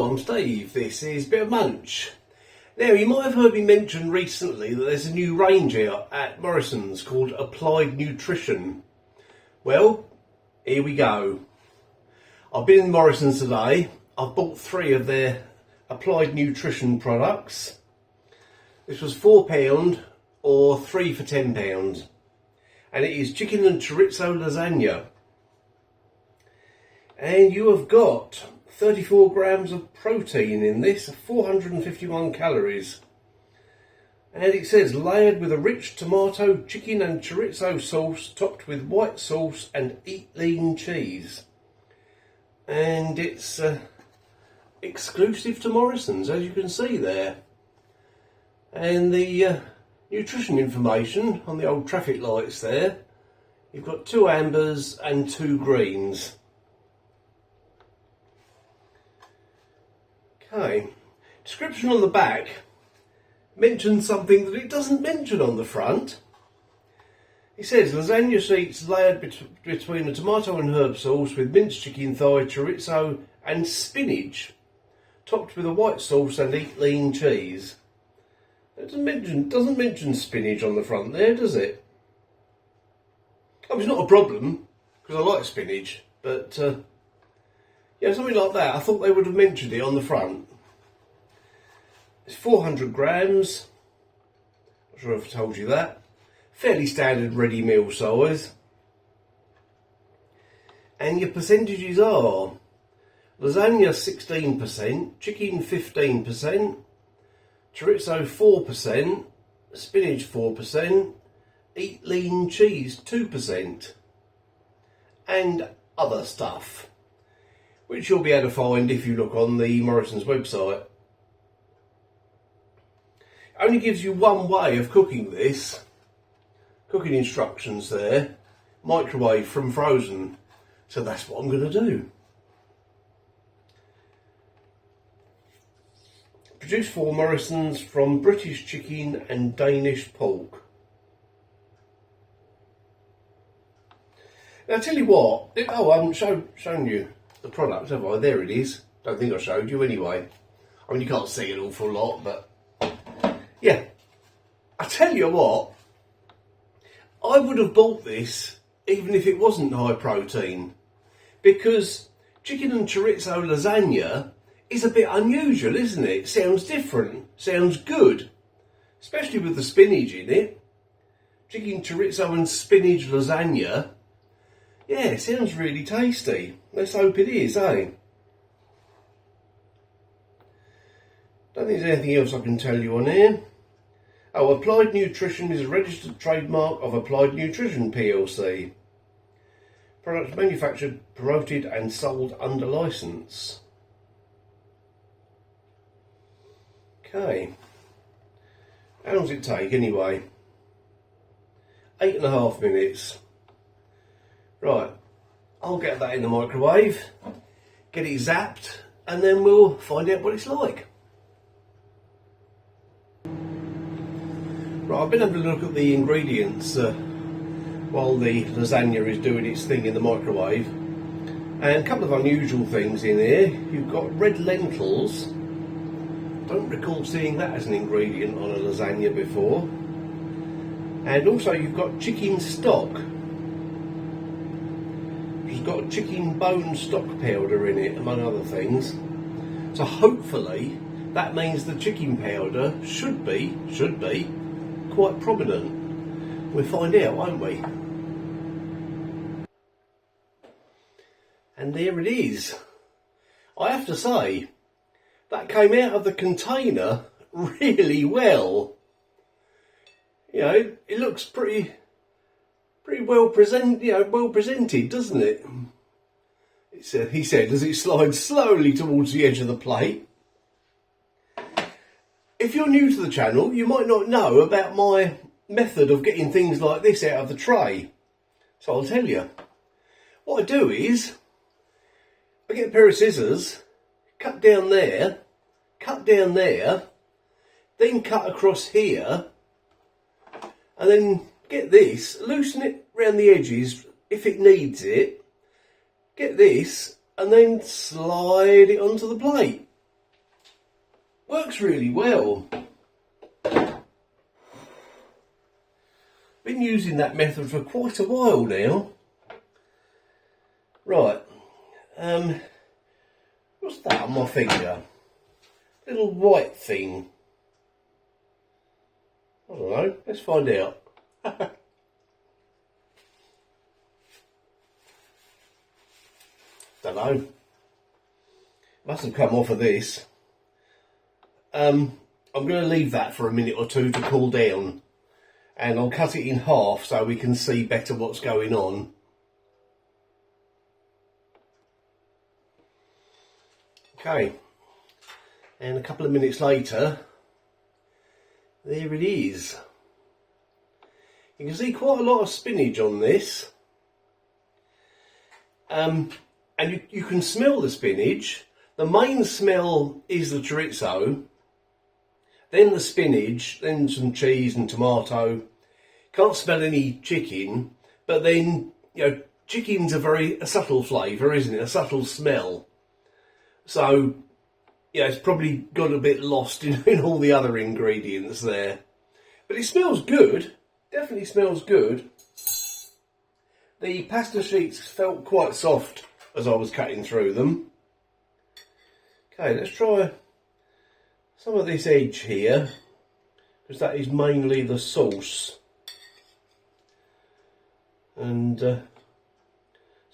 Hello, I'm Steve. This is Bit of Munch. Now, you might have heard me mention recently that there's a new range out at Morrisons called Applied Nutrition. Well, here we go. I've been in Morrisons today. I've bought 3 of their Applied Nutrition products. This was £4 or 3 for £10. And it is chicken and chorizo lasagna. And you have got 34 grams of protein in this, 451 calories. And it says layered with a rich tomato, chicken and chorizo sauce topped with white sauce and eat lean cheese. And it's exclusive to Morrisons, as you can see there. And the nutrition information on the old traffic lights there, you've got 2 ambers and 2 greens. Okay, description on the back mentions something that it doesn't mention on the front. It says lasagna sheets layered between a tomato and herb sauce with minced chicken thigh, chorizo and spinach, topped with a white sauce and eat lean cheese. It doesn't mention spinach on the front there, does it? Oh, it's not a problem because I like spinach, but yeah, something like that. I thought they would have mentioned it on the front. It's 400 grams. Not sure if I told you that. Fairly standard ready meal size. And your percentages are lasagna 16%, chicken 15%, chorizo 4%, spinach 4%, eat lean cheese 2%, and other stuff, which you'll be able to find if you look on the Morrisons website. It only gives you one way of cooking this. Cooking instructions there. Microwave from frozen. So that's what I'm going to do. Produced for Morrisons from British chicken and Danish pork. Now, I'll tell you what. Oh, I haven't shown you the product, have I? There it is. Don't think I showed you anyway. I mean, you can't see an awful lot, but yeah. I tell you what, I would have bought this even if it wasn't high protein, because chicken and chorizo lasagna is a bit unusual, isn't it? Sounds different, sounds good, especially with the spinach in it. Chicken chorizo and spinach lasagna. Yeah, it sounds really tasty. Let's hope it is, eh? Don't think there's anything else I can tell you on here. Oh, Applied Nutrition is a registered trademark of Applied Nutrition plc. Products manufactured, promoted and sold under licence. Okay. How long does it take anyway? 8.5 minutes. Right, I'll get that in the microwave, get it zapped, and then we'll find out what it's like. Right, I've been having a look at the ingredients while the lasagna is doing its thing in the microwave. And a couple of unusual things in here. You've got red lentils. Don't recall seeing that as an ingredient on a lasagna before. And also you've got chicken stock. It's got chicken bone stock powder in it, among other things. So hopefully that means the chicken powder should be quite prominent. We'll find out, won't we? And there it is. I have to say, that came out of the container really well. You know, it looks pretty well presented, doesn't it? He said as it slides slowly towards the edge of the plate. If you're new to the channel, you might not know about my method of getting things like this out of the tray. So I'll tell you. What I do is, I get a pair of scissors, cut down there, then cut across here, and then get this, loosen it around the edges if it needs it, get this, and then slide it onto the plate. Works really well. Been using that method for quite a while now. Right, what's that on my finger? Little white thing. I don't know, let's find out. Don't know. Must have come off of this. I'm going to leave that for a minute or two to cool down. And I'll cut it in half so we can see better what's going on. Okay. And a couple of minutes later, there it is. You can see quite a lot of spinach on this. And you can smell the spinach. The main smell is the chorizo, then the spinach, then some cheese and tomato. Can't smell any chicken, but then, you know, chicken's a subtle flavour, isn't it? A subtle smell. So, yeah, it's probably got a bit lost in all the other ingredients there. But it smells good, definitely smells good. The pasta sheets felt quite soft as I was cutting through them. Okay, let's try some of this edge here, because that is mainly the sauce. And as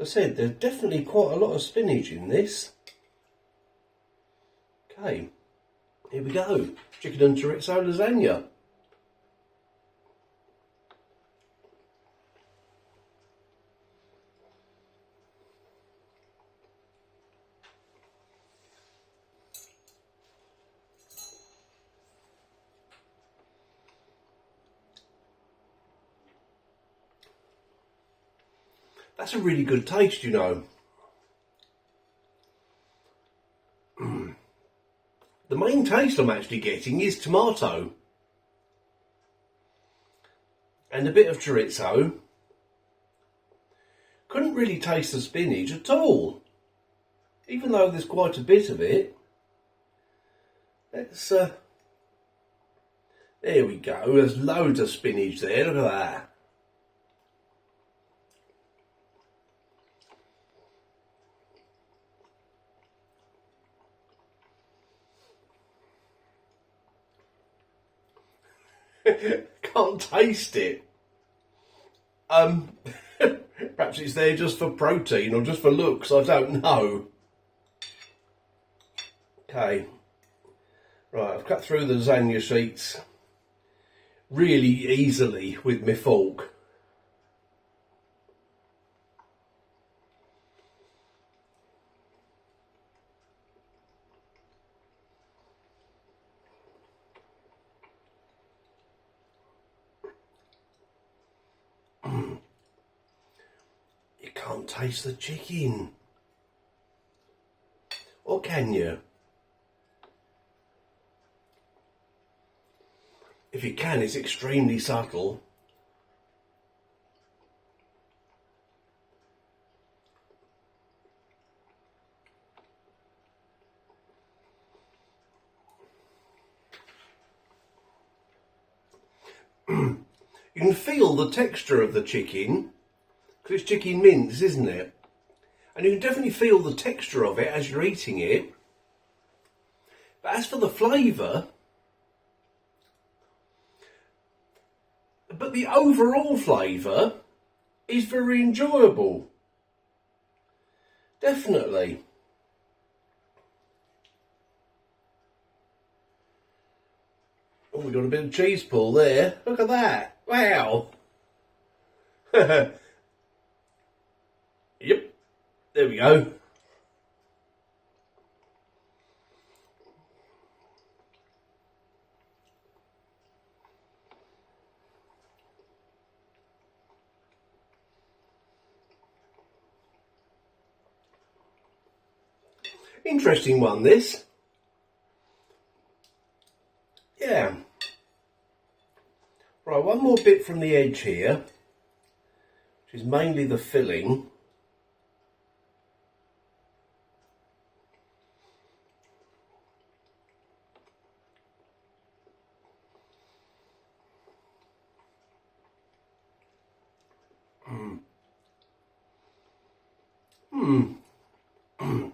I said, there's definitely quite a lot of spinach in this. Okay, here we go. Chicken and chorizo lasagna. That's a really good taste, you know. The main taste I'm actually getting is tomato. And a bit of chorizo. Couldn't really taste the spinach at all. Even though there's quite a bit of it. Let's, there we go. There's loads of spinach there, look at that. Can't taste it. Perhaps it's there just for protein or just for looks, I don't know. Okay, right, I've cut through the lasagna sheets really easily with my fork. You can't taste the chicken. Or can you? If you can, it's extremely subtle. You can feel the texture of the chicken, because it's chicken mince, isn't it? And you can definitely feel the texture of it as you're eating it. But as for the flavour, but the overall flavour is very enjoyable. Definitely. Oh, we've got a bit of cheese pull there. Look at that. Wow. Yep. There we go. Interesting one, this. Yeah. Right, one more bit from the edge here, which is mainly the filling. I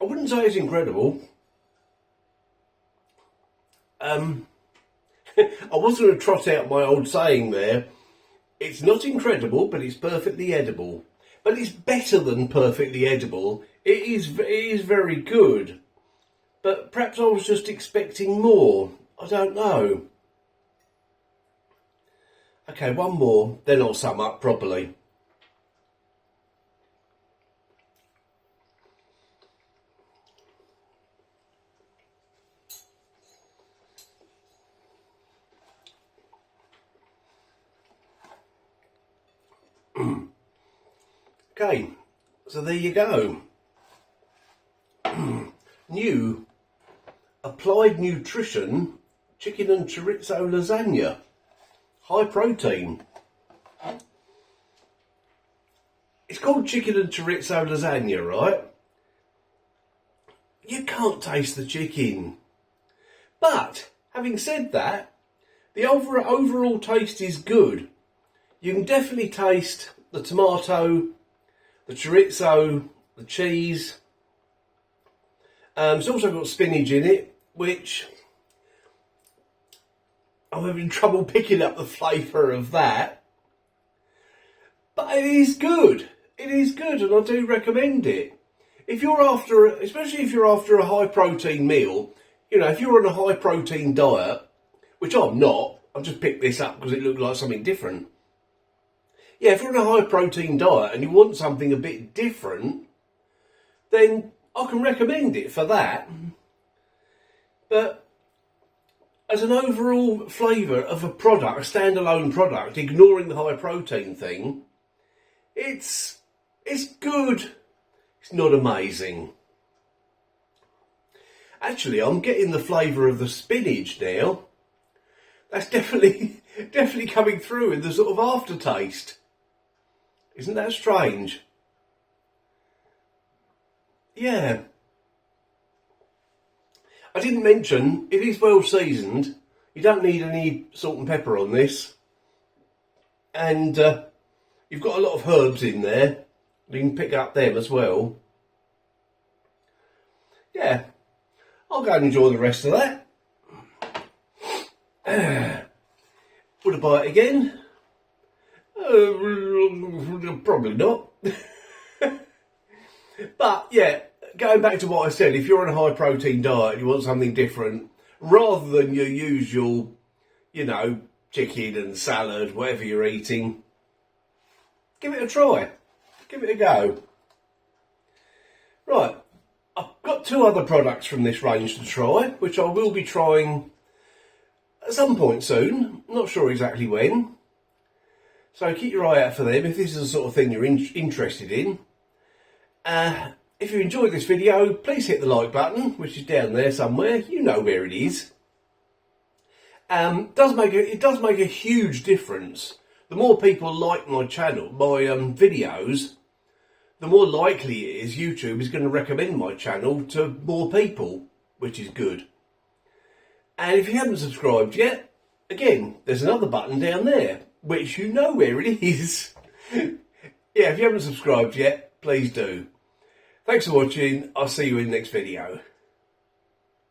wouldn't say it's incredible. I was going to trot out my old saying there. It's not incredible, but it's perfectly edible. But it's better than perfectly edible. It is very good. But perhaps I was just expecting more. I don't know. Okay, one more, then I'll sum up properly. Okay, so there you go. New applied nutrition chicken and chorizo lasagna. High protein. It's called chicken and chorizo lasagna, right? You can't taste the chicken. But, having said that, the overall taste is good. You can definitely taste the tomato, the chorizo, the cheese. It's also got spinach in it, which I'm having trouble picking up the flavour of that. But it is good. It is good, and I do recommend it. If you're after, especially if you're after a high protein meal, you know, if you're on a high protein diet, which I'm not, I've just picked this up because it looked like something different. Yeah, if you're on a high protein diet and you want something a bit different, then I can recommend it for that. But as an overall flavour of a product, a standalone product, ignoring the high protein thing, it's good. It's not amazing. Actually, I'm getting the flavour of the spinach now. That's definitely coming through in the sort of aftertaste. Isn't that strange? Yeah. I didn't mention, it is well seasoned. You don't need any salt and pepper on this. And you've got a lot of herbs in there. You can pick up them as well. Yeah. I'll go and enjoy the rest of that. Would I buy it again? Probably not. But yeah, going back to what I said, if you're on a high protein diet and you want something different, rather than your usual, you know, chicken and salad, whatever you're eating, give it a try. Give it a go. Right, I've got 2 other products from this range to try, which I will be trying at some point soon. Not sure exactly when. So keep your eye out for them if this is the sort of thing you're interested in. If you enjoyed this video, please hit the like button, which is down there somewhere. You know where it is. It does make a huge difference. The more people like my channel, my videos, the more likely it is YouTube is going to recommend my channel to more people, which is good. And if you haven't subscribed yet, again, there's another button down there, which you know where it is. Yeah, if you haven't subscribed yet, please do. Thanks for watching. I'll see you in the next video.